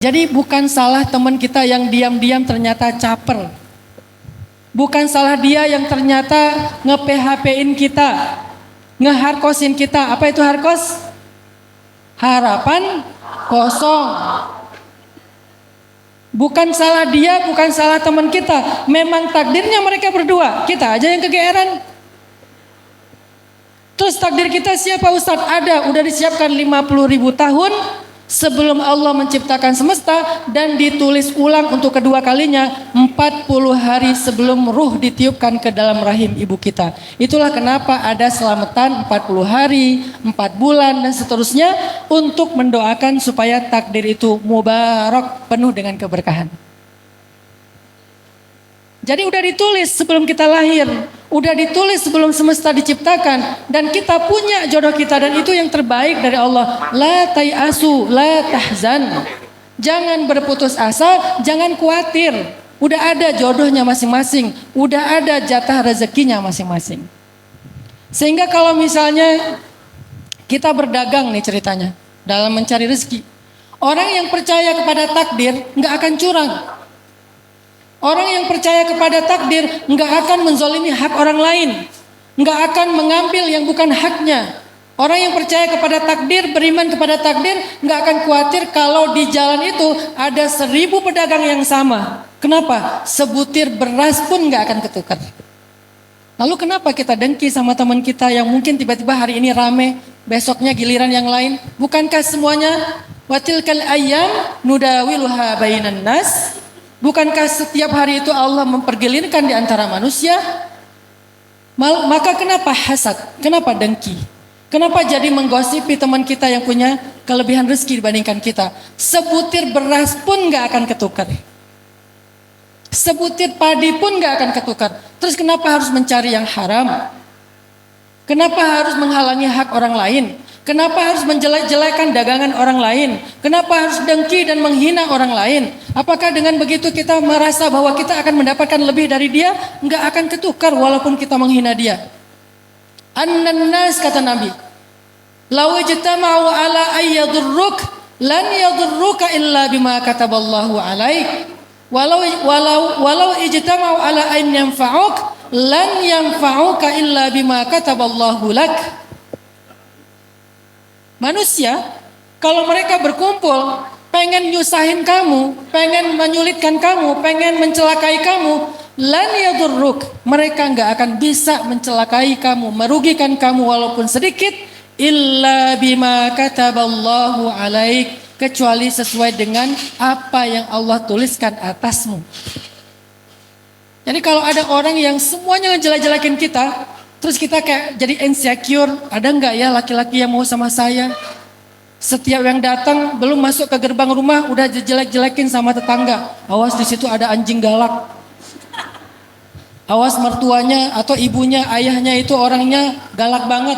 Jadi bukan salah teman kita yang diam-diam ternyata caper. Bukan salah dia yang ternyata nge-PHP-in kita, nge-harkosin kita. Apa itu harkos? Harapan kosong. Bukan salah dia, bukan salah teman kita. Memang takdirnya mereka berdua. Kita aja yang kegeeran. Terus takdir kita siapa Ustadz? Ada, udah disiapkan 50.000 tahun sebelum Allah menciptakan semesta dan ditulis ulang untuk kedua kalinya 40 hari sebelum ruh ditiupkan ke dalam rahim ibu kita. Itulah kenapa ada selamatan 40 hari, 4 bulan dan seterusnya untuk mendoakan supaya takdir itu mubarak, penuh dengan keberkahan. Jadi udah ditulis sebelum kita lahir, udah ditulis sebelum semesta diciptakan, dan kita punya jodoh kita dan itu yang terbaik dari Allah. La tayasu, la tahzan. Jangan berputus asa, jangan khawatir. Udah ada jodohnya masing-masing, udah ada jatah rezekinya masing-masing. Sehingga kalau misalnya kita berdagang nih ceritanya dalam mencari rezeki, orang yang percaya kepada takdir nggak akan curang. Orang yang percaya kepada takdir nggak akan menzolimi hak orang lain, nggak akan mengambil yang bukan haknya. Orang yang percaya kepada takdir, beriman kepada takdir, nggak akan khawatir kalau di jalan itu ada 1000 pedagang yang sama. Kenapa? Sebutir beras pun nggak akan ketukar. Lalu kenapa kita dengki sama teman kita yang mungkin tiba-tiba hari ini rame, besoknya giliran yang lain? Bukankah semuanya watilkal ayyam nudawiluha bainan nas? Bukankah setiap hari itu Allah mempergilirkan di antara manusia? Maka kenapa hasad? Kenapa dengki? Kenapa jadi menggosipi teman kita yang punya kelebihan rezeki dibandingkan kita? Sebutir beras pun gak akan ketukar. Sebutir padi pun gak akan ketukar. Terus kenapa harus mencari yang haram? Kenapa harus menghalangi hak orang lain? Kenapa harus menjelek-jelekan dagangan orang lain? Kenapa harus dengki dan menghina orang lain? Apakah dengan begitu kita merasa bahwa kita akan mendapatkan lebih dari dia? Enggak akan ketukar walaupun kita menghina dia. An-nas kata Nabi, "Law ijtama'u ala ayyadurruk lan yadurruka illa bima kataballahu alaik. Walau ijtama'u ala an yanfa'uk lan yanfa'uka illa bima kataballahu lak." Manusia, kalau mereka berkumpul, pengen nyusahin kamu, pengen menyulitkan kamu, pengen mencelakai kamu, lan yadurruk, mereka nggak akan bisa mencelakai kamu, merugikan kamu walaupun sedikit, illa bima kataballahu alaik, kecuali sesuai dengan apa yang Allah tuliskan atasmu. Jadi kalau ada orang yang semuanya ngejelek-jelekin kita, terus kita kayak jadi insecure, ada nggak ya laki-laki yang mau sama saya? Setiap yang datang belum masuk ke gerbang rumah udah jelek-jelekin sama tetangga. Awas di situ ada anjing galak. Awas mertuanya atau ibunya, ayahnya itu orangnya galak banget.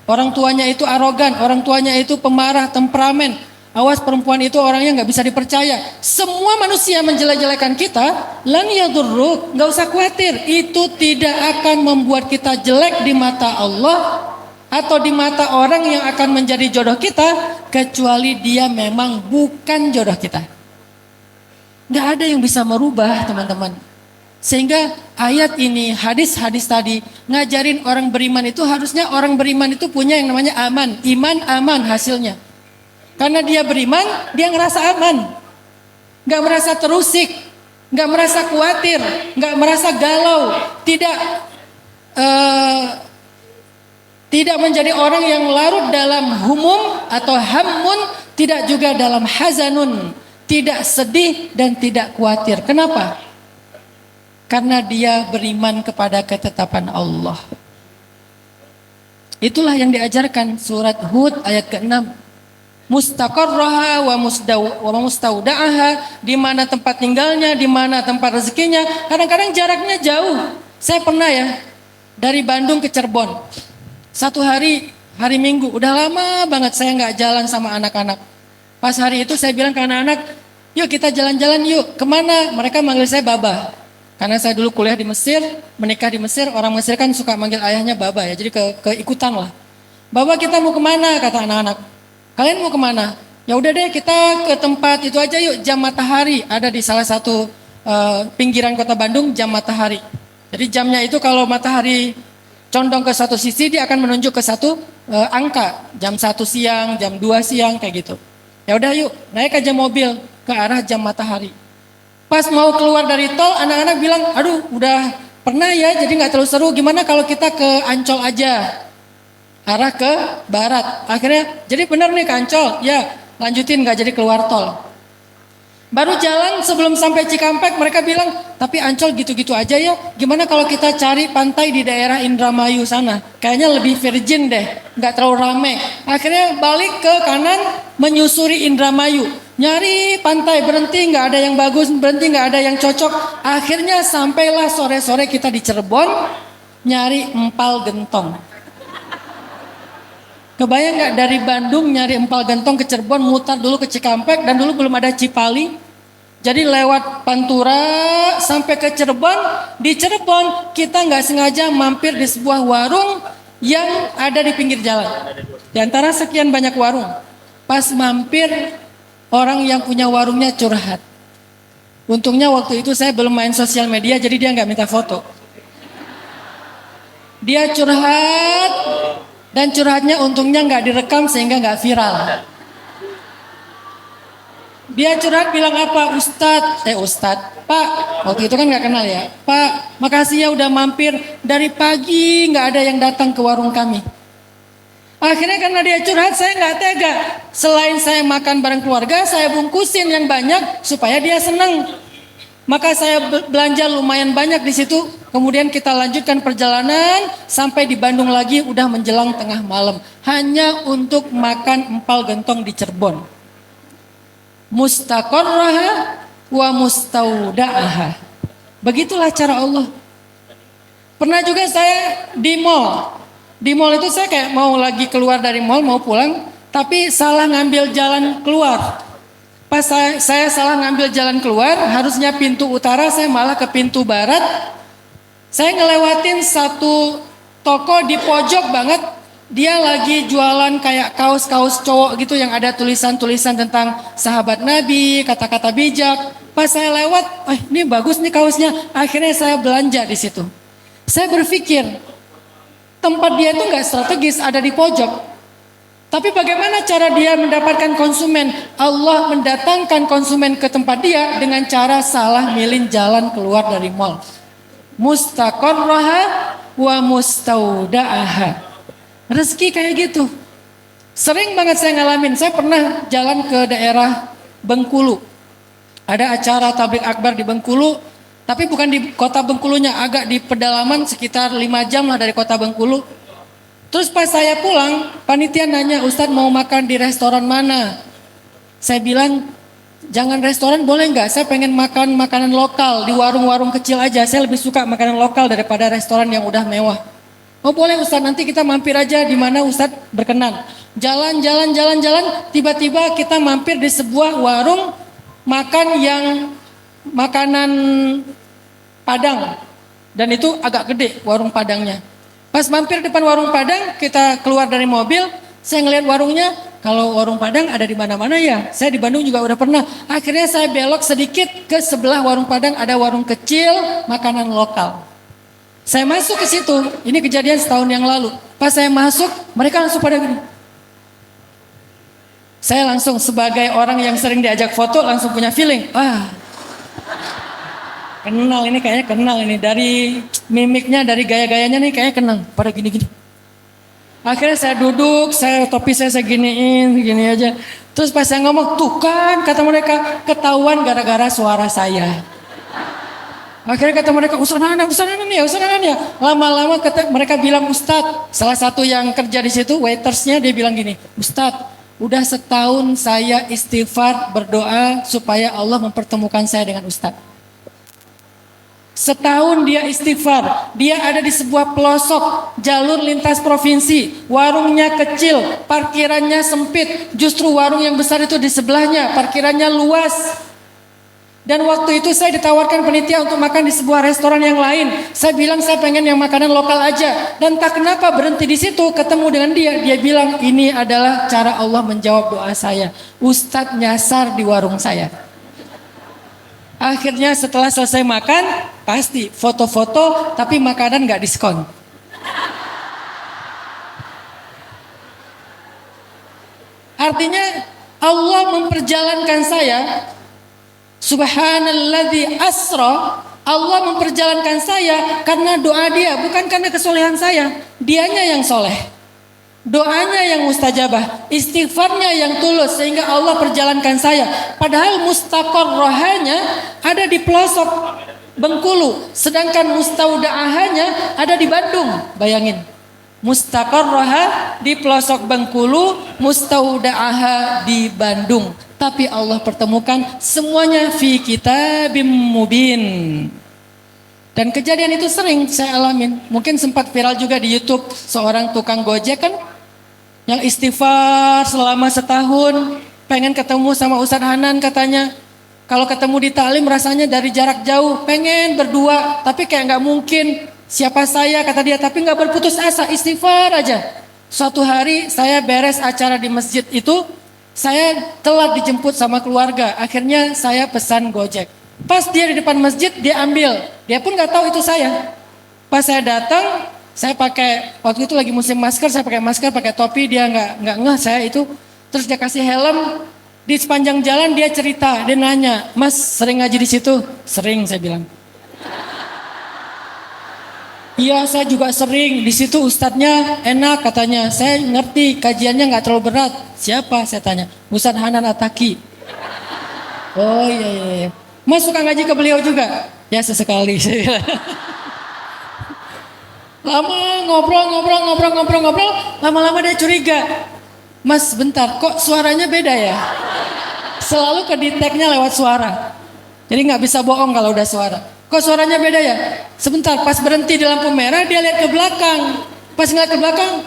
Orang tuanya itu arogan, orang tuanya itu pemarah, temperamen. Awas perempuan itu orangnya nggak bisa dipercaya. Semua manusia menjelek-jelekan kita, lan yadurruk, nggak usah khawatir. Itu tidak akan membuat kita jelek di mata Allah atau di mata orang yang akan menjadi jodoh kita, kecuali dia memang bukan jodoh kita. Nggak ada yang bisa merubah, teman-teman. Sehingga ayat ini, hadis-hadis tadi ngajarin orang beriman itu harusnya orang beriman itu punya yang namanya aman, iman aman hasilnya. Karena dia beriman, dia ngerasa aman. Gak merasa terusik, gak merasa khawatir, gak merasa galau. Tidak menjadi orang yang larut dalam humum atau hammun, tidak juga dalam hazanun. Tidak sedih dan tidak khawatir. Kenapa? Karena dia beriman kepada ketetapan Allah. Itulah yang diajarkan surat Hud ayat ke-6. Mustaqarraha wa mustauda'aha, di mana tempat tinggalnya, di mana tempat rezekinya. Kadang-kadang jaraknya jauh. Saya pernah ya dari Bandung ke Cirebon. Satu hari Minggu, udah lama banget saya nggak jalan sama anak-anak. Pas hari itu saya bilang ke anak-anak, yuk kita jalan-jalan yuk. Kemana? Mereka manggil saya Baba. Karena saya dulu kuliah di Mesir, menikah di Mesir. Orang Mesir kan suka manggil ayahnya Baba ya. Jadi keikutan lah. Baba kita mau kemana? Kata anak-anak. Kalian mau kemana? Ya udah deh kita ke tempat itu aja yuk, Jam Matahari. Ada di salah satu pinggiran kota Bandung, Jam Matahari. Jadi jamnya itu kalau matahari condong ke satu sisi, dia akan menunjuk ke satu angka. Jam 1 siang, jam 2 siang, kayak gitu. Ya udah yuk, naik aja mobil ke arah Jam Matahari. Pas mau keluar dari tol, anak-anak bilang, aduh udah pernah ya, jadi nggak terlalu seru. Gimana kalau kita ke Ancol aja, arah ke barat. Akhirnya, jadi benar nih ke Ancol, ya lanjutin nggak jadi keluar tol. Baru jalan sebelum sampai Cikampek, mereka bilang, tapi Ancol gitu-gitu aja ya. Gimana kalau kita cari pantai di daerah Indramayu sana? Kayaknya lebih virgin deh, nggak terlalu rame. Akhirnya balik ke kanan, menyusuri Indramayu. Nyari pantai, berhenti nggak ada yang bagus, berhenti nggak ada yang cocok. Akhirnya sampailah sore-sore kita di Cirebon, nyari empal gentong. Kebayang nggak dari Bandung nyari empal gentong ke Cirebon, mutar dulu ke Cikampek, dan dulu belum ada Cipali. Jadi lewat Pantura sampai ke Cirebon. Di Cirebon kita nggak sengaja mampir di sebuah warung yang ada di pinggir jalan. Di antara sekian banyak warung, pas mampir orang yang punya warungnya curhat. Untungnya waktu itu saya belum main sosial media, jadi dia nggak minta foto. Dia curhat. Dan curhatnya untungnya nggak direkam sehingga nggak viral. Dia curhat bilang apa? Ustadz, Pak, waktu itu kan nggak kenal ya. Pak, makasih ya udah mampir. Dari pagi nggak ada yang datang ke warung kami. Akhirnya karena dia curhat, saya nggak tega. Selain saya makan bareng keluarga, saya bungkusin yang banyak supaya dia senang. Maka saya belanja lumayan banyak di situ. Kemudian kita lanjutkan perjalanan sampai di Bandung lagi, udah menjelang tengah malam. Hanya untuk makan empal gentong di Cirebon. Mustaqarraha wa mustauda'aha. Begitulah cara Allah. Pernah juga saya di mall. Di mall itu saya kayak mau lagi keluar dari mall, mau pulang. Tapi salah ngambil jalan keluar. Pas saya salah ngambil jalan keluar, harusnya pintu utara, saya malah ke pintu barat. Saya ngelewatin satu toko di pojok banget. Dia lagi jualan kayak kaos-kaos cowok gitu yang ada tulisan-tulisan tentang sahabat Nabi, kata-kata bijak. Pas saya lewat, ini bagus nih kaosnya. Akhirnya saya belanja di situ. Saya berpikir, tempat dia itu nggak strategis, ada di pojok. Tapi bagaimana cara dia mendapatkan konsumen? Allah mendatangkan konsumen ke tempat dia dengan cara salah milih jalan keluar dari mall. Mustaqarraha wa mustauda'aha. Rezeki kayak gitu. Sering banget saya ngalamin. Saya pernah jalan ke daerah Bengkulu. Ada acara tablik akbar di Bengkulu. Tapi bukan di kota Bengkulunya, agak di pedalaman sekitar 5 jam lah dari kota Bengkulu. Terus pas saya pulang, panitia nanya, Ustadz mau makan di restoran mana? Saya bilang, jangan restoran boleh nggak? Saya pengen makan makanan lokal di warung-warung kecil aja. Saya lebih suka makanan lokal daripada restoran yang udah mewah. Oh boleh Ustadz, nanti kita mampir aja di mana Ustadz berkenan. Jalan, tiba-tiba kita mampir di sebuah warung makan yang makanan Padang. Dan itu agak gede warung Padangnya. Pas mampir depan warung Padang, kita keluar dari mobil, saya ngelihat warungnya, kalau warung Padang ada di mana-mana ya. Saya di Bandung juga udah pernah. Akhirnya saya belok sedikit ke sebelah warung Padang, ada warung kecil, makanan lokal. Saya masuk ke situ, ini kejadian setahun yang lalu. Pas saya masuk, mereka langsung pada gini. Saya langsung sebagai orang yang sering diajak foto, langsung punya feeling. Kenal ini, kayaknya kenal ini. Dari mimiknya, dari gaya-gayanya nih kayaknya kenal. Pada gini-gini. Akhirnya saya duduk, topi saya giniin, gini aja. Terus pas saya ngomong, tuh kan kata mereka, ketahuan gara-gara suara saya. Akhirnya kata mereka, Ustaz Nanan ya. Lama-lama mereka bilang, Ustadz, salah satu yang kerja di situ, waitersnya dia bilang gini, Ustadz, udah setahun saya istighfar berdoa supaya Allah mempertemukan saya dengan Ustadz. Setahun dia istighfar, dia ada di sebuah pelosok jalur lintas provinsi, warungnya kecil, parkirannya sempit, justru warung yang besar itu di sebelahnya, parkirannya luas. Dan waktu itu saya ditawarkan penitia untuk makan di sebuah restoran yang lain. Saya bilang saya pengen yang makanan lokal aja. Dan tak kenapa berhenti di situ, ketemu dengan dia. Dia bilang ini adalah cara Allah menjawab doa saya. Ustadz nyasar di warung saya. Akhirnya setelah selesai makan, pasti foto-foto tapi makanan gak diskon. Artinya Allah memperjalankan saya. Subhanalladzi asra, Allah memperjalankan saya karena doa dia, bukan karena kesolehan saya. Dianya yang soleh, doanya yang mustajabah, istighfarnya yang tulus, sehingga Allah perjalankan saya. Padahal mustaqarrahanya ada di pelosok Bengkulu, sedangkan mustaudaahanya ada di Bandung. Bayangin, mustaqarraha di pelosok Bengkulu, mustaudaah di Bandung. Tapi Allah pertemukan semuanya fi kitabim mubin. Dan kejadian itu sering saya alamin. Mungkin sempat viral juga di YouTube. Seorang tukang gojek kan yang istighfar selama setahun. Pengen ketemu sama Ustadz Hanan katanya. Kalau ketemu di taklim rasanya dari jarak jauh. Pengen berdua tapi kayak gak mungkin. Siapa saya kata dia, tapi gak berputus asa, istighfar aja. Suatu hari saya beres acara di masjid itu. Saya telat dijemput sama keluarga, akhirnya saya pesan Gojek. Pas dia di depan masjid, dia ambil. Dia pun gak tahu itu saya. Pas saya datang, saya pakai, waktu itu lagi musim masker, saya pakai masker, pakai topi, dia nggak ngeh saya itu. Terus dia kasih helm, di sepanjang jalan dia cerita, dia nanya, Mas sering ngaji di situ? Sering, saya bilang. Iya, saya juga sering. Di situ ustadznya enak katanya. Saya ngerti kajiannya nggak terlalu berat. Siapa? Saya tanya. Ustadz Hanan Ataki. Oh iya. Mas suka ngaji ke beliau juga? Ya sesekali. Lama ngobrol. Lama-lama dia curiga. Mas bentar, kok suaranya beda ya? Selalu kedeteknya lewat suara. Jadi nggak bisa bohong kalau udah suara. Kok suaranya beda ya? Sebentar, pas berhenti di lampu merah dia lihat ke belakang. Pas ngeliat ke belakang,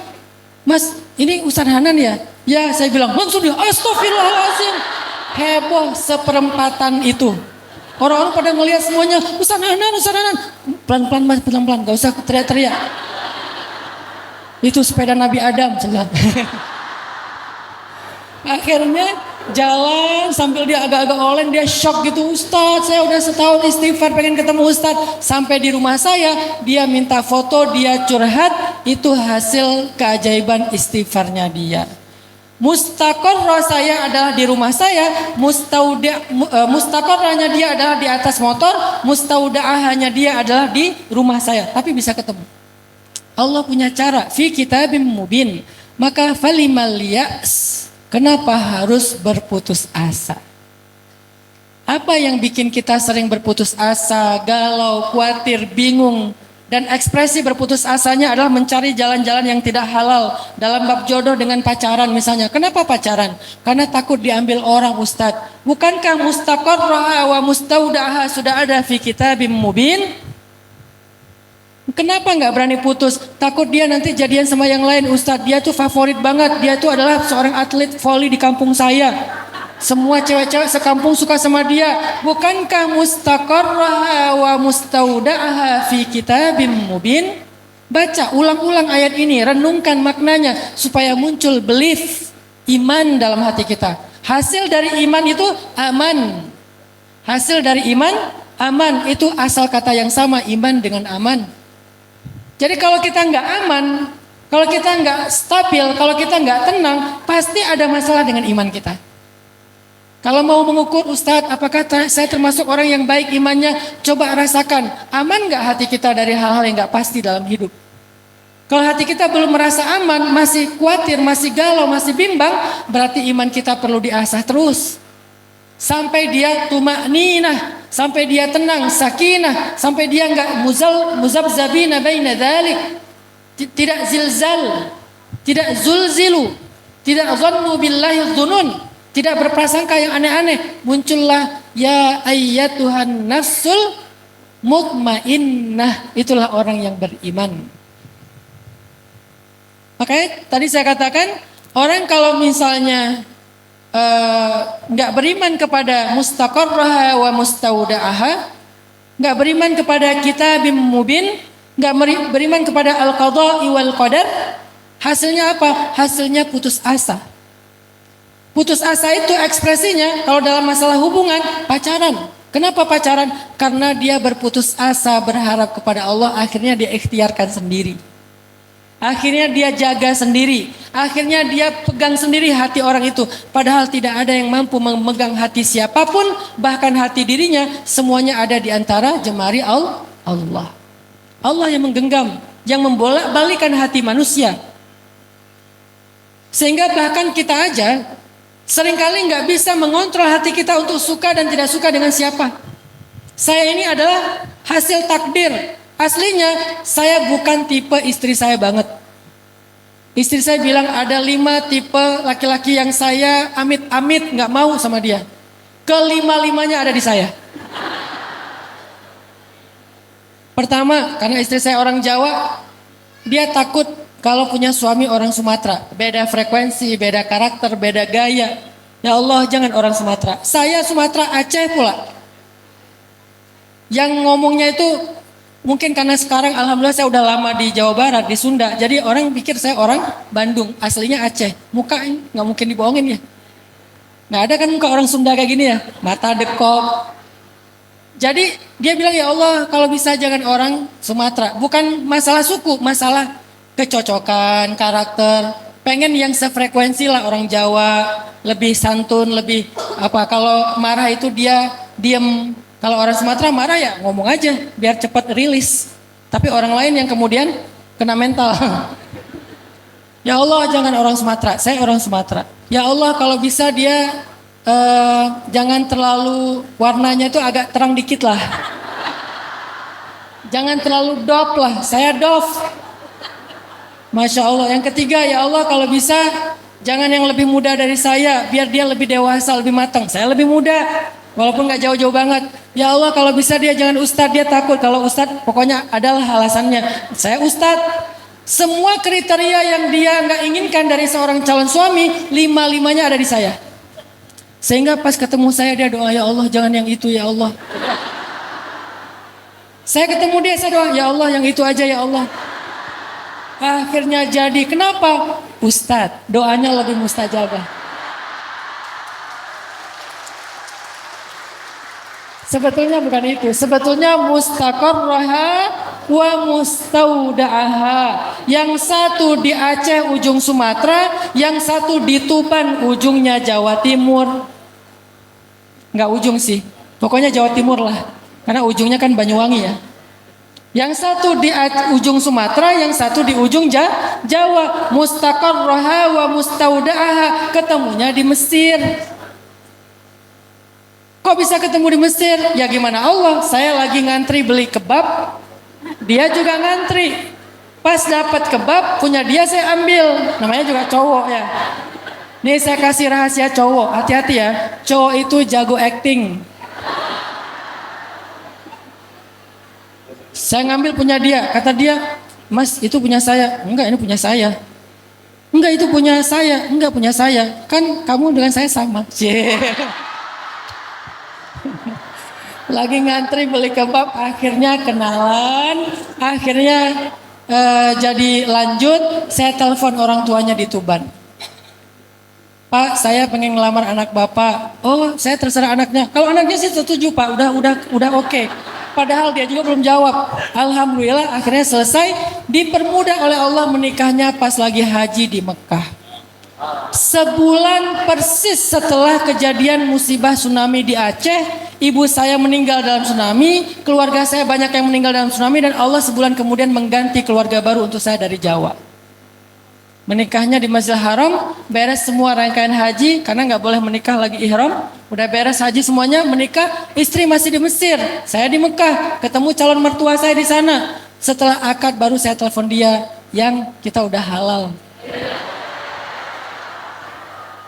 Mas ini Ustadz Hanan ya? Ya, saya bilang langsung dia astagfirullahaladzim. Heboh seperempatan itu. Orang-orang pada ngelihat semuanya, Ustadz Hanan. Pelan-pelan mas, pelan-pelan, gak usah teriak-teriak. Itu sepeda Nabi Adam. Akhirnya jalan sambil dia agak-agak olen, dia shock gitu. Ustadz, saya udah setahun istighfar pengen ketemu Ustadz. Sampai di rumah saya, dia minta foto, dia curhat. Itu hasil keajaiban istighfarnya dia. Mustaqarrah saya adalah di rumah saya. Mustaqarrahnya dia adalah di atas motor. Mustaudaahnya dia adalah di rumah saya. Tapi bisa ketemu. Allah punya cara. Fi kitabim mubin. Maka falimal ya'as. Kenapa harus berputus asa? Apa yang bikin kita sering berputus asa, galau, khawatir, bingung? Dan ekspresi berputus asanya adalah mencari jalan-jalan yang tidak halal. Dalam bab jodoh dengan pacaran misalnya. Kenapa pacaran? Karena takut diambil orang Ustadz. Bukankah mustaqarrah wa mustaudaha sudah ada fi kitabim mubin? Kenapa nggak berani putus? Takut dia nanti jadian sama yang lain. Ustadz, dia tuh favorit banget. Dia tuh adalah seorang atlet voli di kampung saya. Semua cewek-cewek sekampung suka sama dia. Bukankah mustaqarraha wa mustaudaha fi kitabim mubin? Baca ulang-ulang ayat ini, renungkan maknanya supaya muncul belief, iman dalam hati kita. Hasil dari iman itu aman. Hasil dari iman aman, itu asal kata yang sama, iman dengan aman. Jadi kalau kita nggak aman, kalau kita nggak stabil, kalau kita nggak tenang, pasti ada masalah dengan iman kita. Kalau mau mengukur Ustadz, apakah saya termasuk orang yang baik imannya? Coba rasakan, aman nggak hati kita dari hal-hal yang nggak pasti dalam hidup? Kalau hati kita belum merasa aman, masih khawatir, masih galau, masih bimbang, berarti iman kita perlu diasah terus. Sampai dia tumakninah, sampai dia tenang, sakinah, sampai dia enggak muzabzabina baina dzalik. Tidak zilzal, tidak zulzilu, tidak zannu billahi dzunun, tidak berprasangka yang aneh-aneh. Muncullah ya ayyatuhan nafsul mutmainnah, itulah orang yang beriman. Makanya tadi saya katakan, orang kalau misalnya nggak beriman kepada mustaqarraha wa mustaudaaha, nggak beriman kepada kitabim mubin, nggak beriman kepada al-qadha'i wal qadar, hasilnya apa? Hasilnya putus asa. Putus asa itu ekspresinya kalau dalam masalah hubungan, pacaran. Kenapa pacaran? Karena dia berputus asa berharap kepada Allah, akhirnya dia ikhtiarkan sendiri. Akhirnya dia jaga sendiri. Akhirnya dia pegang sendiri hati orang itu. Padahal tidak ada yang mampu memegang hati siapapun. Bahkan hati dirinya. Semuanya ada di antara jemari Allah. Allah yang menggenggam. Yang membolak-balikan hati manusia. Sehingga bahkan kita aja seringkali gak bisa mengontrol hati kita untuk suka dan tidak suka dengan siapa. Saya ini adalah hasil takdir. Aslinya saya bukan tipe istri saya banget. Istri saya bilang ada 5 tipe laki-laki yang saya amit-amit gak mau sama dia. Kelima-limanya ada di saya. Pertama, karena istri saya orang Jawa, dia takut kalau punya suami orang Sumatera. Beda frekuensi, beda karakter, beda gaya. Ya Allah, jangan orang Sumatera. Saya Sumatera, Aceh pula. Yang ngomongnya itu mungkin karena sekarang alhamdulillah saya udah lama di Jawa Barat, di Sunda. Jadi orang pikir saya orang Bandung, aslinya Aceh. Muka nggak mungkin dibohongin ya. Nggak ada kan muka orang Sunda kayak gini ya, mata dekok. Jadi dia bilang ya Allah kalau bisa jangan orang Sumatera. Bukan masalah suku, masalah kecocokan, karakter. Pengen yang sefrekuensi lah orang Jawa, lebih santun, lebih apa. Kalau marah itu dia diem. Kalau orang Sumatera marah ya ngomong aja biar cepat rilis. Tapi orang lain yang kemudian kena mental. Ya Allah jangan orang Sumatera, saya orang Sumatera. Ya Allah kalau bisa dia jangan terlalu warnanya itu agak terang dikit lah. Jangan terlalu dof lah, saya dof. Masya Allah. Yang ketiga ya Allah kalau bisa jangan yang lebih muda dari saya, biar dia lebih dewasa, lebih matang. Saya lebih muda. Walaupun gak jauh-jauh banget. Ya Allah kalau bisa dia jangan ustadz, dia takut. Kalau ustadz pokoknya adalah alasannya. Saya ustadz. Semua kriteria yang dia gak inginkan dari seorang calon suami, 5-5-nya ada di saya. Sehingga pas ketemu saya dia doa, ya Allah jangan yang itu ya Allah. Saya ketemu dia, saya doa, ya Allah yang itu aja ya Allah. Akhirnya jadi. Kenapa? Ustadz, doanya lebih mustajabah. Sebetulnya bukan itu. Sebetulnya mustaqarraha wa mustaudaaha. Yang satu di Aceh ujung Sumatera, yang satu di Tuban ujungnya Jawa Timur. Enggak ujung sih. Pokoknya Jawa Timur lah. Karena ujungnya kan Banyuwangi ya. Yang satu di ujung Sumatera, yang satu di ujung Jawa. Mustaqarraha wa mustaudaaha. Ketemunya di Mesir. Kok bisa ketemu di Mesir? Ya gimana Allah? Saya lagi ngantri beli kebab, dia juga ngantri. Pas dapat kebab, punya dia saya ambil. Namanya juga cowok ya. Nih saya kasih rahasia cowok, hati-hati ya. Cowok itu jago acting. Saya ngambil punya dia, kata dia, Mas itu punya saya. Enggak, ini punya saya. Enggak, itu punya saya. Enggak, punya saya. Kan kamu dengan saya sama. Lagi ngantri beli kebab, akhirnya kenalan, akhirnya jadi lanjut. Saya telepon orang tuanya di Tuban. Pak, saya pengen ngelamar anak bapak. Oh, saya terserah anaknya. Kalau anaknya sih setuju Pak, udah oke. Padahal dia juga belum jawab. Alhamdulillah akhirnya selesai. Dipermudah oleh Allah menikahnya pas lagi haji di Mekah. Sebulan persis setelah kejadian musibah tsunami di Aceh, ibu saya meninggal dalam tsunami, keluarga saya banyak yang meninggal dalam tsunami, dan Allah sebulan kemudian mengganti keluarga baru untuk saya dari Jawa. Menikahnya di Masjidil Haram, beres semua rangkaian haji, karena nggak boleh menikah lagi ihram, udah beres haji semuanya, menikah, istri masih di Mesir, saya di Mekah, ketemu calon mertua saya di sana. Setelah akad baru saya telepon dia, yang kita udah halal.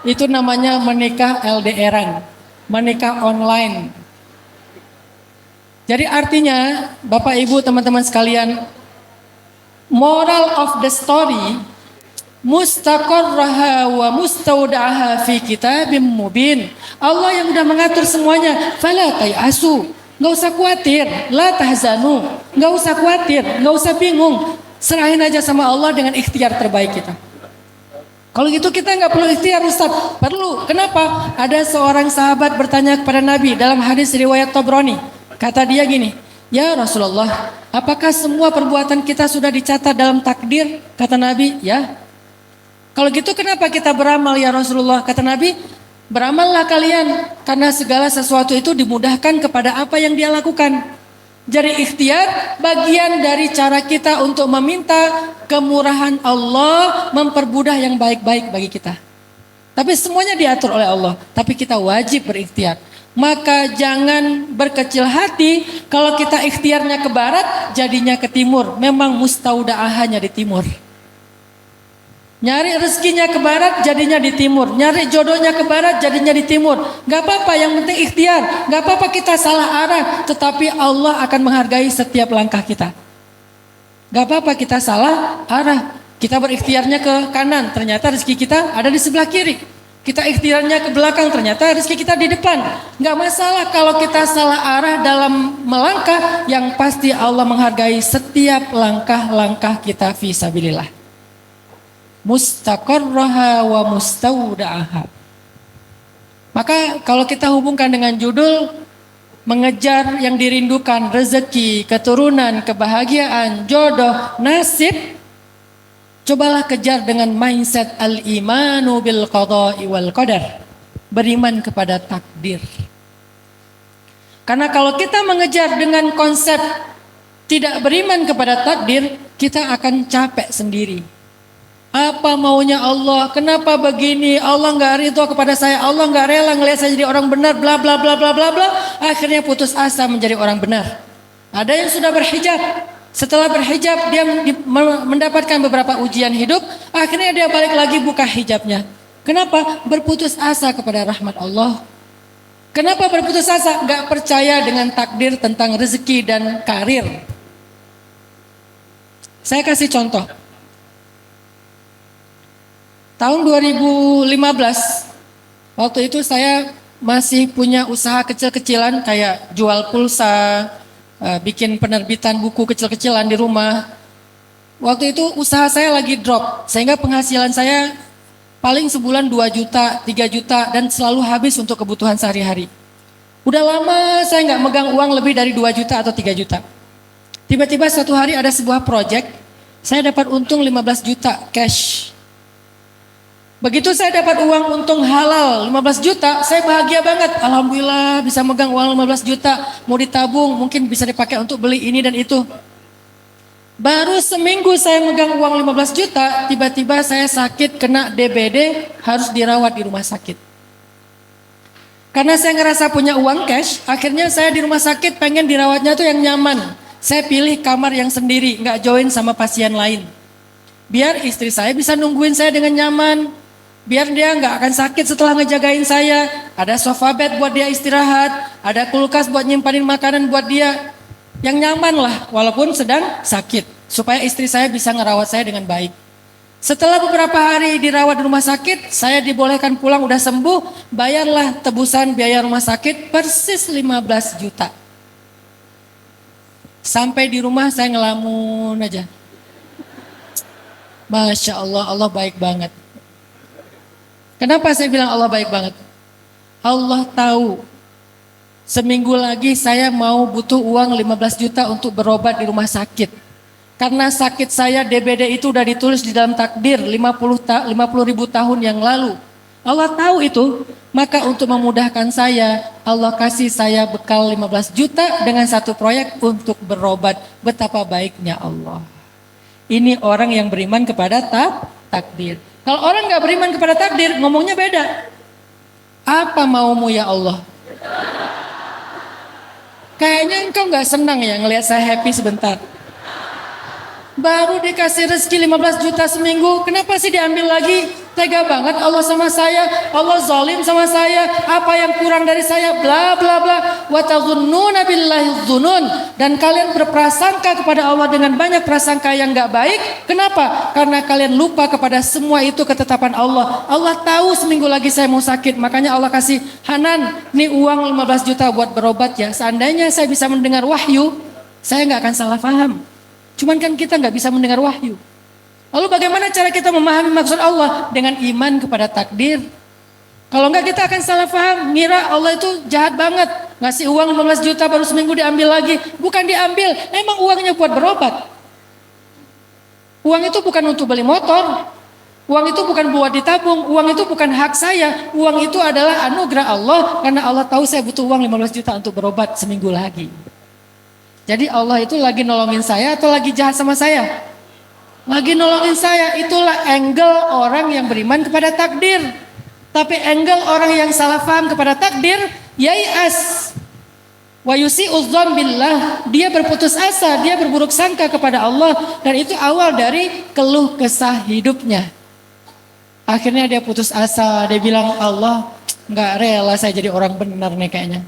Itu namanya menikah LDRan, menikah online. Jadi artinya, Bapak Ibu teman-teman sekalian, moral of the story, mustaqarraha wa mustaudaha fi kitabim mubin. Allah yang udah mengatur semuanya. Fala tayasu, nggak usah khawatir. La tahzanu, nggak usah khawatir, nggak usah bingung. Serahin aja sama Allah dengan ikhtiar terbaik kita. Kalau gitu kita nggak perlu ikhtiar, Ustaz. Perlu. Kenapa? Ada seorang sahabat bertanya kepada Nabi dalam hadis riwayat Tabrani. Kata dia gini, ya Rasulullah, apakah semua perbuatan kita sudah dicatat dalam takdir? Kata Nabi, ya. Kalau gitu kenapa kita beramal ya Rasulullah? Kata Nabi, beramallah kalian karena segala sesuatu itu dimudahkan kepada apa yang dia lakukan. Jadi ikhtiar bagian dari cara kita untuk meminta kemurahan Allah, mempermudah yang baik-baik bagi kita. Tapi semuanya diatur oleh Allah, tapi kita wajib berikhtiar. Maka jangan berkecil hati kalau kita ikhtiarnya ke barat, jadinya ke timur. Memang mustaudaahnya di timur. Nyari rezekinya ke barat, jadinya di timur. Nyari jodohnya ke barat, jadinya di timur. Gak apa-apa, yang penting ikhtiar. Gak apa-apa kita salah arah, tetapi Allah akan menghargai setiap langkah kita. Gak apa-apa kita salah arah. Kita berikhtiarnya ke kanan, ternyata rezeki kita ada di sebelah kiri. Kita ikhtiarnya ke belakang, ternyata rezeki kita di depan. Gak masalah kalau kita salah arah dalam melangkah, yang pasti Allah menghargai setiap langkah-langkah kita fisabilillah. Mustaqarraha wa mustauda'aha. Maka kalau kita hubungkan dengan judul mengejar yang dirindukan, rezeki, keturunan, kebahagiaan, jodoh, nasib, cobalah kejar dengan mindset al-imanu bil qada'i wal qadar. Beriman kepada takdir. Karena kalau kita mengejar dengan konsep tidak beriman kepada takdir, kita akan capek sendiri. Apa maunya Allah? Kenapa begini? Allah nggak ridho kepada saya. Allah nggak rela ngelihat saya jadi orang benar. Bla bla bla bla bla bla. Akhirnya putus asa menjadi orang benar. Ada yang sudah berhijab. Setelah berhijab dia mendapatkan beberapa ujian hidup. Akhirnya dia balik lagi buka hijabnya. Kenapa? Berputus asa kepada rahmat Allah. Kenapa berputus asa? Nggak percaya dengan takdir tentang rezeki dan karir. Saya kasih contoh. Tahun 2015, waktu itu saya masih punya usaha kecil-kecilan kayak jual pulsa, bikin penerbitan buku kecil-kecilan di rumah. Waktu itu usaha saya lagi drop, sehingga penghasilan saya paling sebulan 2 juta, 3 juta, dan selalu habis untuk kebutuhan sehari-hari. Udah lama saya nggak megang uang lebih dari 2 juta atau 3 juta. Tiba-tiba suatu hari ada sebuah project, saya dapat untung 15 juta cash. Begitu saya dapat uang untung halal 15 juta, saya bahagia banget. Alhamdulillah bisa megang uang 15 juta, mau ditabung, mungkin bisa dipakai untuk beli ini dan itu. Baru seminggu saya megang uang 15 juta, tiba-tiba saya sakit kena DBD, harus dirawat di rumah sakit. Karena saya ngerasa punya uang cash, akhirnya saya di rumah sakit pengen dirawatnya tuh yang nyaman. Saya pilih kamar yang sendiri, nggak join sama pasien lain. Biar istri saya bisa nungguin saya dengan nyaman. Biar dia nggak akan sakit setelah ngejagain saya. Ada sofa bed buat dia istirahat. Ada kulkas buat nyimpanin makanan buat dia. Yang nyaman lah walaupun sedang sakit. Supaya istri saya bisa ngerawat saya dengan baik. Setelah beberapa hari dirawat di rumah sakit, saya dibolehkan pulang udah sembuh. Bayarlah tebusan biaya rumah sakit persis 15 juta. Sampai di rumah saya ngelamun aja. Masya Allah, Allah baik banget. Kenapa saya bilang Allah baik banget? Allah tahu seminggu lagi saya mau butuh uang 15 juta untuk berobat di rumah sakit. Karena sakit saya DBD itu udah ditulis di dalam takdir 50 ribu tahun yang lalu. Allah tahu itu, maka untuk memudahkan saya, Allah kasih saya bekal 15 juta dengan satu proyek untuk berobat. Betapa baiknya Allah. Ini orang yang beriman kepada takdir. Kalau orang gak beriman kepada takdir, ngomongnya beda. Apa maumu ya Allah? Kayaknya engkau gak senang ya ngelihat saya happy sebentar. Baru dikasih rezeki 15 juta seminggu, kenapa sih diambil lagi? Tega banget Allah sama saya, Allah zalim sama saya, apa yang kurang dari saya, bla bla bla. Wa tazunnuna billahi dzunun, dan kalian berprasangka kepada Allah dengan banyak prasangka yang enggak baik. Kenapa? Karena kalian lupa kepada semua itu ketetapan Allah. Allah tahu seminggu lagi saya mau sakit, makanya Allah kasih, Hanan, nih uang 15 juta buat berobat ya. Seandainya saya bisa mendengar wahyu, saya enggak akan salah paham. Cuman kan kita enggak bisa mendengar wahyu. Lalu bagaimana cara kita memahami maksud Allah? Dengan iman kepada takdir. Kalau enggak kita akan salah paham, ngira Allah itu jahat banget. Ngasih uang 15 juta baru seminggu diambil lagi. Bukan diambil, emang uangnya buat berobat. Uang itu bukan untuk beli motor. Uang itu bukan buat ditabung. Uang itu bukan hak saya. Uang itu adalah anugerah Allah. Karena Allah tahu saya butuh uang 15 juta untuk berobat seminggu lagi. Jadi Allah itu lagi nolongin saya atau lagi jahat sama saya? Lagi nolongin saya. Itulah angle orang yang beriman kepada takdir. Tapi angle orang yang salah paham kepada takdir, yai'as wa yusi'udzan billah, dia berputus asa, dia berburuk sangka kepada Allah, dan itu awal dari keluh kesah hidupnya. Akhirnya dia putus asa, dia bilang, Allah nggak rela saya jadi orang benar nih kayaknya.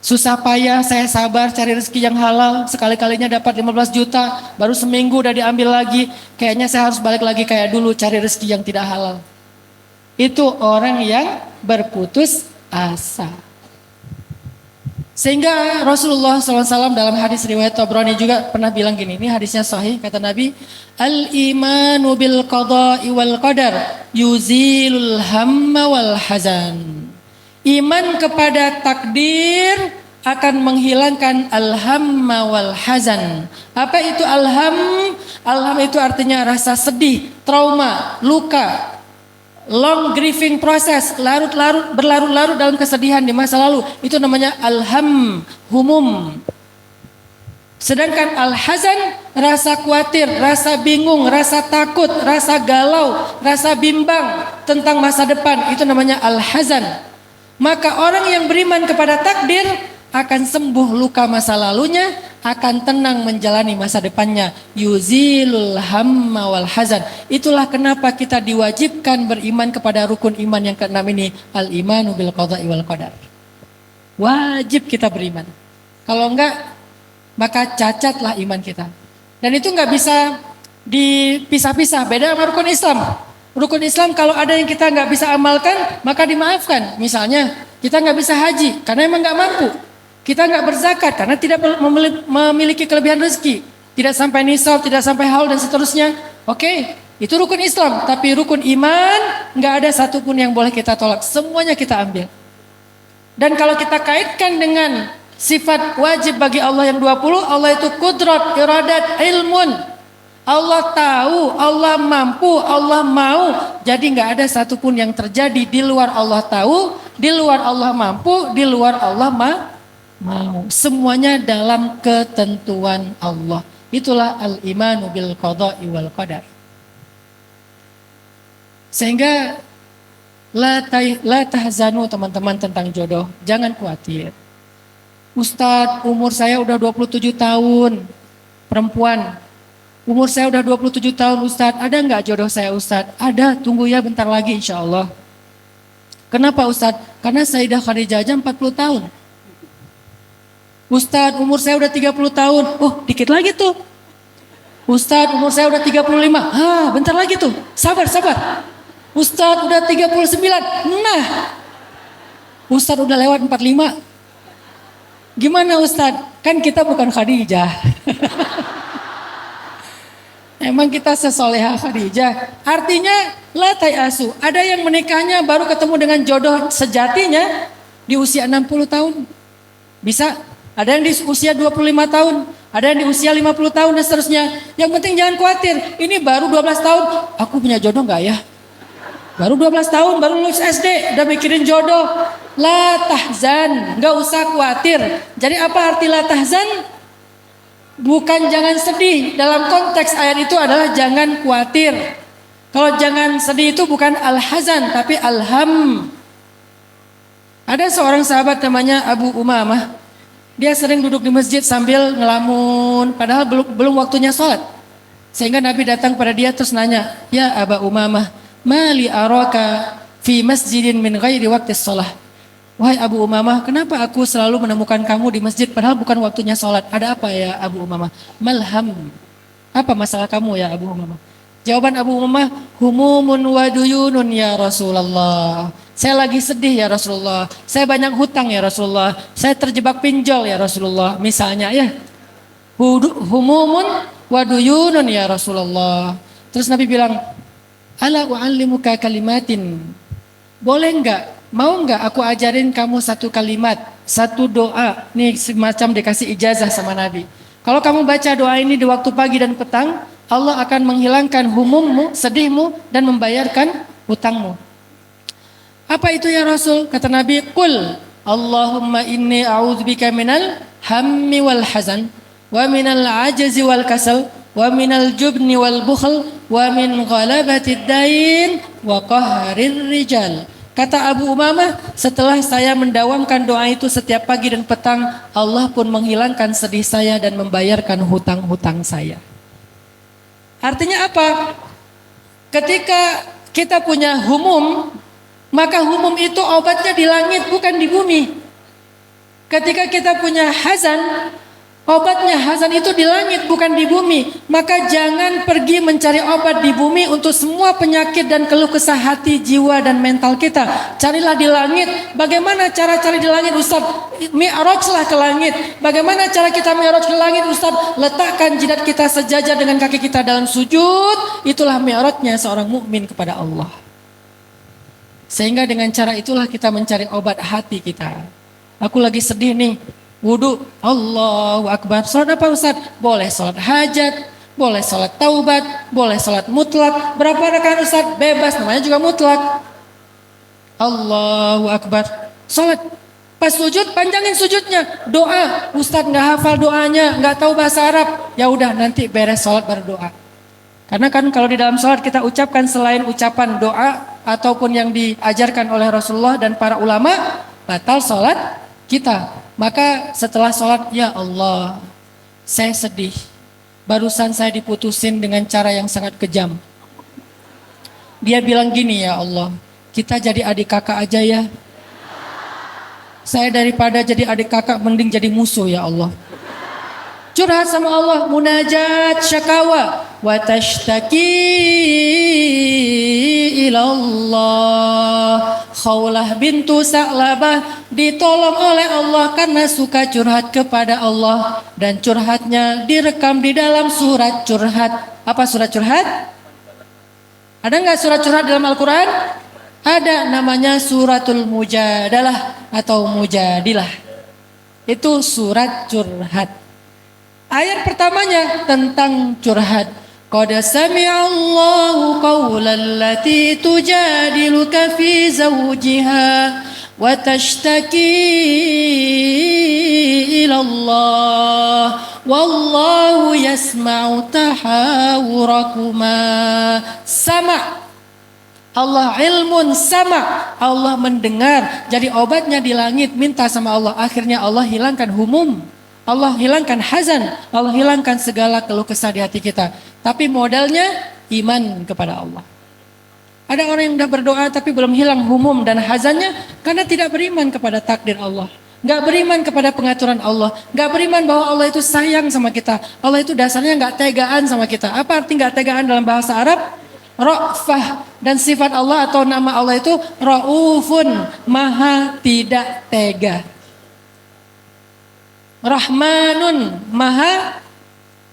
Susah payah saya sabar cari rezeki yang halal, sekali-kalinya dapat 15 juta, baru seminggu udah diambil lagi. Kayaknya saya harus balik lagi kayak dulu cari rezeki yang tidak halal. Itu orang yang berputus asa. Sehingga Rasulullah SAW dalam hadis riwayat Tabrani juga pernah bilang gini, ini hadisnya sahih, kata Nabi, Al-imanu bil qada'i wal qadar yuzilul hamma wal hazan. Iman kepada takdir akan menghilangkan al-hamma wal hazan. Apa itu al-ham? Al-ham itu artinya rasa sedih, trauma, luka, long grieving process, berlarut-larut dalam kesedihan di masa lalu. Itu namanya al-ham, humum. Sedangkan al-hazan, rasa khawatir, rasa bingung, rasa takut, rasa galau, rasa bimbang tentang masa depan. Itu namanya al-hazan. Maka orang yang beriman kepada takdir akan sembuh luka masa lalunya, akan tenang menjalani masa depannya. Yuzilul hamma wal hazan. Itulah kenapa kita diwajibkan beriman kepada rukun iman yang keenam ini, al-imanu bil qada'i wal qadar. Wajib kita beriman. Kalau enggak, maka cacatlah iman kita. Dan itu enggak bisa dipisah-pisah, beda sama rukun Islam. Rukun Islam kalau ada yang kita nggak bisa amalkan, maka dimaafkan. Misalnya kita nggak bisa haji karena emang nggak mampu. Kita nggak berzakat karena tidak memiliki kelebihan rezeki. Tidak sampai nisab, tidak sampai haul dan seterusnya. Oke, itu rukun Islam. Tapi rukun iman nggak ada satupun yang boleh kita tolak. Semuanya kita ambil. Dan kalau kita kaitkan dengan sifat wajib bagi Allah yang 20, Allah itu kudrat, iradat, ilmun. Allah tahu, Allah mampu, Allah mau. Jadi nggak ada satupun yang terjadi di luar Allah tahu, di luar Allah mampu, di luar Allah mau. Semuanya dalam ketentuan Allah. Itulah al-imanu bil qada'i wal qadar. Sehingga la tahzanu teman-teman tentang jodoh. Jangan khawatir. Ustadz, umur saya udah 27 tahun. Perempuan. Umur saya udah 27 tahun Ustadz, ada nggak jodoh saya Ustadz? Ada, tunggu ya bentar lagi insya Allah. Kenapa Ustadz? Karena Sayyidah Khadijah aja 40 tahun. Ustadz, umur saya udah 30 tahun. Oh, dikit lagi tuh. Ustadz, umur saya udah 35. Bentar lagi tuh. Sabar. Ustadz, udah 39. Nah, Ustadz udah lewat 45. Gimana Ustadz? Kan kita bukan Khadijah. Emang kita sesolehah Khadijah. Artinya la tayasu. Ada yang menikahnya baru ketemu dengan jodoh sejatinya di usia 60 tahun. Bisa. Ada yang di usia 25 tahun. Ada yang di usia 50 tahun dan seterusnya. Yang penting jangan khawatir. Ini baru 12 tahun. Aku punya jodoh gak ya? Baru 12 tahun, baru lulus SD. Udah mikirin jodoh. La tahzan. Gak usah khawatir. Jadi apa arti la tahzan? Bukan jangan sedih, dalam konteks ayat itu adalah jangan khawatir. Kalau jangan sedih itu bukan al-hazan tapi al-ham. Ada seorang sahabat namanya Abu Umamah. Dia sering duduk di masjid sambil ngelamun padahal belum waktunya sholat. Sehingga Nabi datang pada dia terus nanya, "Ya Abu Umamah, mali araka fi masjidin min ghairi waqtis shalah. Wahai Abu Umamah, kenapa aku selalu menemukan kamu di masjid padahal bukan waktunya sholat? Ada apa ya Abu Umamah? Malham. Apa masalah kamu ya Abu Umamah? Jawaban Abu Umamah, humumun wa duyunun ya Rasulullah. Saya lagi sedih ya Rasulullah. Saya banyak hutang ya Rasulullah. Saya terjebak pinjol ya Rasulullah. Misalnya ya. Humumun wa duyunun ya Rasulullah. Terus Nabi bilang, ala u'allimuka kalimatin. Boleh enggak? Mau enggak aku ajarin kamu satu kalimat, satu doa. Nih semacam dikasih ijazah sama Nabi. Kalau kamu baca doa ini di waktu pagi dan petang, Allah akan menghilangkan humummu, sedihmu, dan membayarkan hutangmu. Apa itu ya Rasul? Kata Nabi, Qul Allahumma inni a'udzubika minal hammi wal hazan, wa minal ajazi wal kasal, wa minal jubni wal bukhl, wa min ghalabatid dain, wa qahrir rijal. Kata Abu Umamah, setelah saya mendawamkan doa itu setiap pagi dan petang, Allah pun menghilangkan sedih saya dan membayarkan hutang-hutang saya. Artinya apa? Ketika kita punya humum, maka humum itu obatnya di langit bukan di bumi. Ketika kita punya hazan, obatnya hazan itu di langit bukan di bumi. Maka jangan pergi mencari obat di bumi untuk semua penyakit dan keluh kesah hati, jiwa dan mental kita. Carilah di langit. Bagaimana cara cari di langit Ustaz? Mi'rajlah ke langit. Bagaimana cara kita mi'raj ke langit Ustaz? Letakkan jidat kita sejajar dengan kaki kita dalam sujud. Itulah mi'rajnya seorang mukmin kepada Allah. Sehingga dengan cara itulah kita mencari obat hati kita. Aku lagi sedih nih. Wudu, Allahu Akbar. Salat apa Ustaz? Boleh salat hajat, boleh salat taubat, boleh salat mutlak. Berapa rakaat Ustaz? Bebas, namanya juga mutlak. Allahu Akbar. Salat. Pas sujud, panjangin sujudnya. Doa, Ustaz nggak hafal doanya, nggak tahu bahasa Arab. Ya udah nanti beres salat baru doa. Karena kan kalau di dalam salat kita ucapkan selain ucapan doa ataupun yang diajarkan oleh Rasulullah dan para ulama, batal salat kita. Maka setelah sholat, ya Allah, saya sedih. Barusan saya diputusin dengan cara yang sangat kejam. Dia bilang gini, ya Allah, kita jadi adik kakak aja ya. Saya daripada jadi adik kakak mending jadi musuh ya Allah. Curhat sama Allah, munajat, syakawa, wa tashtaki ilallah. Khawlah bintu Sa'labah ditolong oleh Allah karena suka curhat kepada Allah. Dan curhatnya direkam di dalam surat curhat. Apa surat curhat? Ada nggak surat curhat dalam Al-Quran? Ada, namanya suratul mujadalah atau mujadilah. Itu surat curhat. Ayat pertamanya tentang curhat. Qad sami'allahu qawlan lati tujadiluka fi zawjiha wa tashtaki ila Allah wallahu yasma'u tahawurakuma. Sama. Allah ilmun sama. Allah mendengar. Jadi obatnya di langit, minta sama Allah. Akhirnya Allah hilangkan humum. Allah hilangkan hazan, Allah hilangkan segala keluh kesah di hati kita. Tapi modalnya iman kepada Allah. Ada orang yang sudah berdoa tapi belum hilang humum dan hazannya karena tidak beriman kepada takdir Allah. Gak beriman kepada pengaturan Allah. Gak beriman bahwa Allah itu sayang sama kita. Allah itu dasarnya gak tegaan sama kita. Apa arti gak tegaan dalam bahasa Arab? Ra'fah. Dan sifat Allah atau nama Allah itu Ra'ufun, maha tidak tega. Rahmanun, maha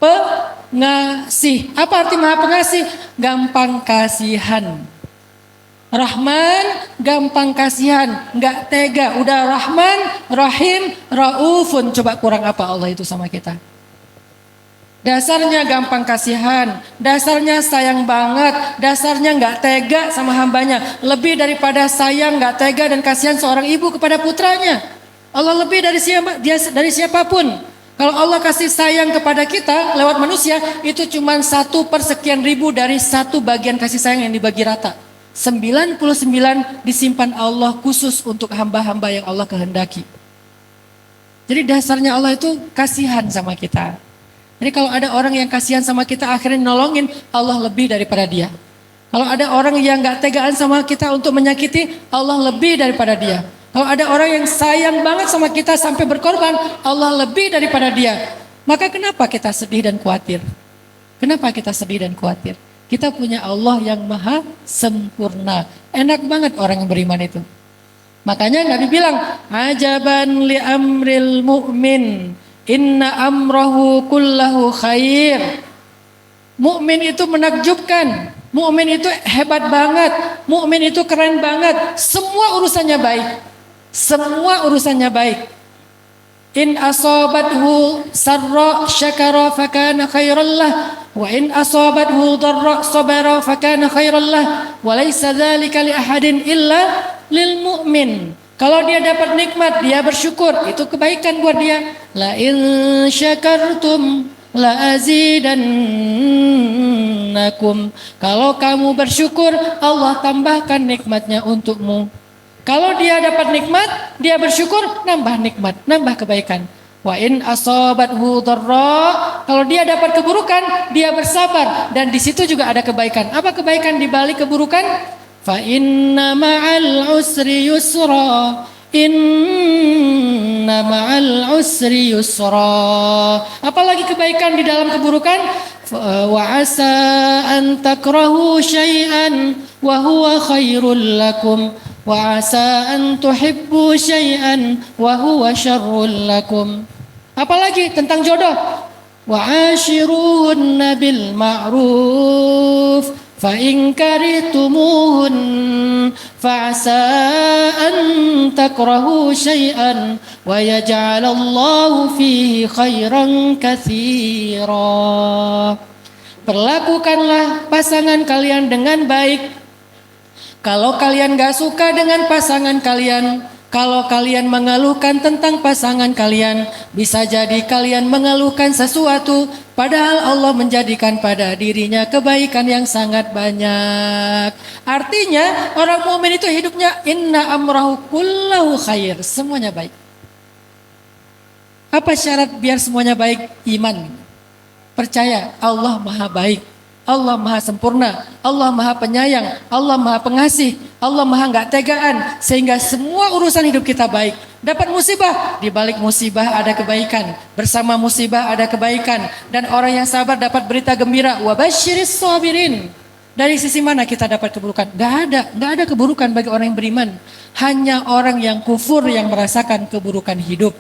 pengasih. Apa arti maha pengasih? Gampang kasihan. Rahman, gampang kasihan, nggak tega. Udah Rahman, Rahim, Raufun. Coba kurang apa Allah itu sama kita? Dasarnya gampang kasihan, dasarnya sayang banget, dasarnya nggak tega sama hambanya. Lebih daripada sayang, nggak tega dan kasihan seorang ibu kepada putranya. Allah lebih dari siapapun. Kalau Allah kasih sayang kepada kita lewat manusia, itu cuma 1/1000 dari satu bagian kasih sayang yang dibagi rata. 99 disimpan Allah khusus untuk hamba-hamba yang Allah kehendaki. Jadi dasarnya Allah itu kasihan sama kita. Jadi kalau ada orang yang kasihan sama kita akhirnya nolongin, Allah lebih daripada dia. Kalau ada orang yang gak tegaan sama kita untuk menyakiti, Allah lebih daripada dia. Kalau ada orang yang sayang banget sama kita sampai berkorban, Allah lebih daripada dia. Maka kenapa kita sedih dan khawatir? Kenapa kita sedih dan khawatir? Kita punya Allah yang maha sempurna. Enak banget orang yang beriman itu. Makanya Nabi bilang, ajaban li amril mu'min, inna amrahu kullahu khair. Mukmin itu menakjubkan. Mukmin itu hebat banget, mukmin itu keren banget. Semua urusannya baik. Semua urusannya baik. In asabathu sarra syakara fakana khairan lah, wa in asabathu dharra sabara fakana khairan lah, wa laysa dzalika li ahadin illa lil mu'min. Kalau dia dapat nikmat, dia bersyukur, itu kebaikan buat dia. La in syakartum la azidannakum. Kalau kamu bersyukur, Allah tambahkan nikmatnya untukmu. Kalau dia dapat nikmat, dia bersyukur, nambah nikmat, nambah kebaikan. Wa in asabathu dharra, kalau dia dapat keburukan, dia bersabar, dan di situ juga ada kebaikan. Apa kebaikan di balik keburukan? Fa inna ma'al usri yusra. Inna ma'al usri yusra. Apalagi kebaikan di dalam keburukan? Wa asa an takrahu syai'an wa huwa khairul lakum, wa asa an tuhibbu syai'an wa huwa syarrul lakum. Apalagi tentang jodoh? Wa ashiruhunna bil ma'ruf fa in karihtumuhun fa'asa an takrahu syai'an wa yaj'alallahu fihi khairan katsira. Perlakukanlah pasangan kalian dengan baik. Kalau kalian gak suka dengan pasangan kalian, kalau kalian mengeluhkan tentang pasangan kalian, bisa jadi kalian mengeluhkan sesuatu, padahal Allah menjadikan pada dirinya kebaikan yang sangat banyak. Artinya orang mukmin itu hidupnya inna amrahu kullahu khair, semuanya baik. Apa syarat biar semuanya baik? Iman. Percaya Allah maha baik, Allah maha sempurna, Allah maha penyayang, Allah maha pengasih, Allah maha gak tegaan, sehingga semua urusan hidup kita baik. Dapat musibah, di balik musibah ada kebaikan, bersama musibah ada kebaikan, dan orang yang sabar dapat berita gembira. Wa basyiris sabirin. Dari sisi mana kita dapat keburukan? Gak ada keburukan bagi orang yang beriman. Hanya orang yang kufur yang merasakan keburukan hidup.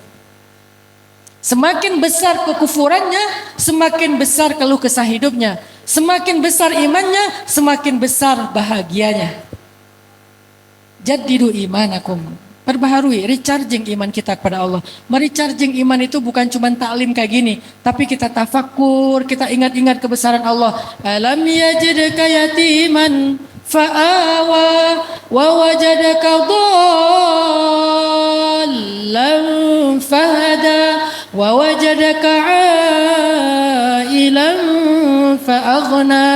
Semakin besar kekufurannya, semakin besar keluh kesah hidupnya. Semakin besar imannya, semakin besar bahagianya. Jaddidu imanakum. Perbaharui, recharging iman kita kepada Allah. Merecharging iman itu bukan cuma taklim kayak gini, tapi kita tafakur, kita ingat-ingat kebesaran Allah. Alam yajidka yatiman fa'awa wa wajadaka dhallan fahada wa wajadaka ailan fa'aghna.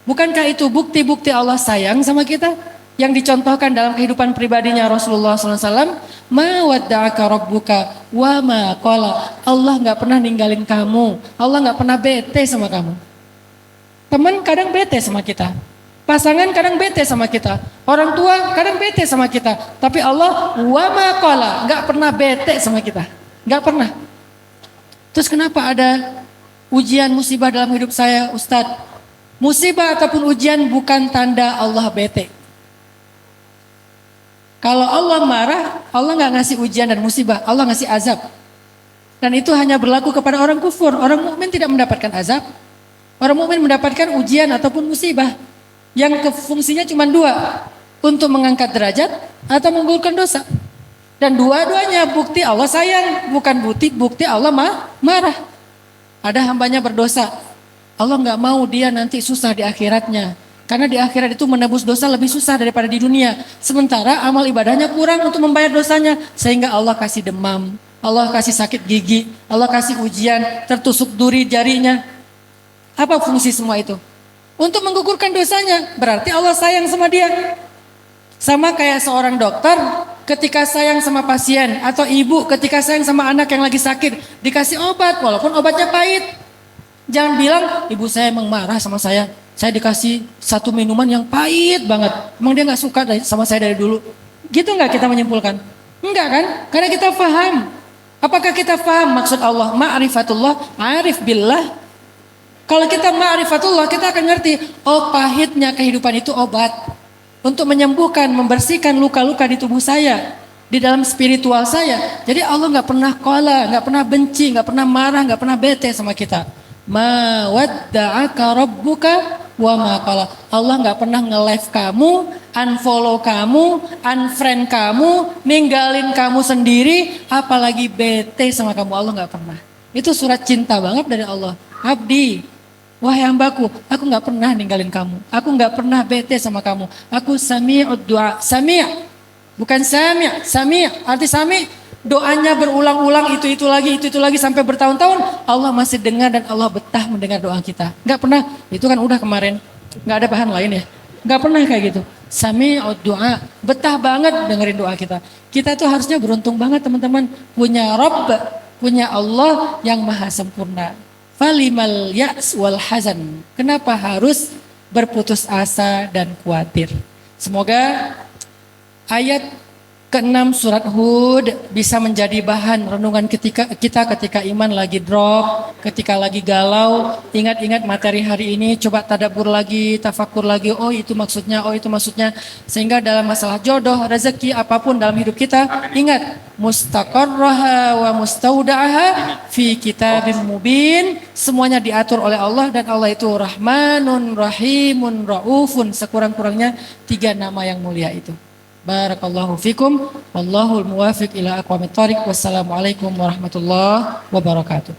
Bukankah itu bukti-bukti Allah sayang sama kita? Yang dicontohkan dalam kehidupan pribadinya Rasulullah SAW. Ma wadda'aka rabbuka wa ma qala. Allah gak pernah ninggalin kamu. Allah gak pernah bete sama kamu. Teman kadang bete sama kita. Pasangan kadang bete sama kita. Orang tua kadang bete sama kita. Tapi Allah wa ma qala, gak pernah bete sama kita. Gak pernah. Terus kenapa ada ujian musibah dalam hidup saya, Ustadz? Musibah ataupun ujian bukan tanda Allah bete. Kalau Allah marah, Allah gak ngasih ujian dan musibah, Allah ngasih azab. Dan itu hanya berlaku kepada orang kufur. Orang mukmin tidak mendapatkan azab. Orang mukmin mendapatkan ujian ataupun musibah. Yang fungsinya cuma dua. Untuk mengangkat derajat atau menggugurkan dosa. Dan dua-duanya bukti Allah sayang. Bukan bukti Allah marah. Ada hambanya berdosa. Allah gak mau dia nanti susah di akhiratnya. Karena di akhirat itu menebus dosa lebih susah daripada di dunia. Sementara amal ibadahnya kurang untuk membayar dosanya. Sehingga Allah kasih demam. Allah kasih sakit gigi. Allah kasih ujian. Tertusuk duri jarinya. Apa fungsi semua itu? Untuk menggugurkan dosanya. Berarti Allah sayang sama dia. Sama kayak seorang dokter ketika sayang sama pasien. Atau ibu ketika sayang sama anak yang lagi sakit. Dikasih obat walaupun obatnya pahit. Jangan bilang ibu saya emang marah sama saya. Saya dikasih satu minuman yang pahit banget. Emang dia gak suka sama saya dari dulu? Gitu gak kita menyimpulkan? Enggak kan? Karena kita paham. Apakah kita paham maksud Allah? Ma'rifatullah, arif billah. Kalau kita ma'rifatullah, kita akan ngerti. Oh, pahitnya kehidupan itu obat. Untuk menyembuhkan, membersihkan luka-luka di tubuh saya. Di dalam spiritual saya. Jadi Allah gak pernah qala, gak pernah benci, gak pernah marah, gak pernah bete sama kita. Ma wadda'aka rabbuka wa ma qala. Allah nggak pernah nge-live kamu, unfollow kamu, unfriend kamu, ninggalin kamu sendiri, apalagi bete sama kamu. Allah nggak pernah. Itu surat cinta banget dari Allah. Abdi, wahai hambaku, aku nggak pernah ninggalin kamu. Aku nggak pernah bete sama kamu. Aku sami'ud du'a. Sami', bukan sami'. Sami', arti sami'. Doanya berulang-ulang itu lagi sampai bertahun-tahun. Allah masih dengar dan Allah betah mendengar doa kita. Gak pernah, itu kan udah kemarin. Gak ada bahan lain ya. Gak pernah kayak gitu. Sami'ud du'a, betah banget dengerin doa kita. Kita tuh harusnya beruntung banget teman-teman. Punya Rabb, punya Allah yang maha sempurna. Falimal ya's wal hazan. Kenapa harus berputus asa dan khawatir? Semoga ayat ke-6 surat Hud bisa menjadi bahan renungan kita ketika iman lagi drop, ketika lagi galau. Ingat-ingat materi hari ini, coba tadabbur lagi, tafakur lagi. Oh itu maksudnya, oh itu maksudnya. Sehingga dalam masalah jodoh, rezeki, apapun dalam hidup kita, ingat mustaqarraha wa mustauda'aha fi kitabim mubin. Semuanya diatur oleh Allah dan Allah itu Rahmanun, Rahimun, Raufun. Sekurang-kurangnya 3 nama yang mulia itu. Barakallahu fikum, wallahul muwafiq ila aqwamit thariq. Wassalamualaikum warahmatullahi wabarakatuh.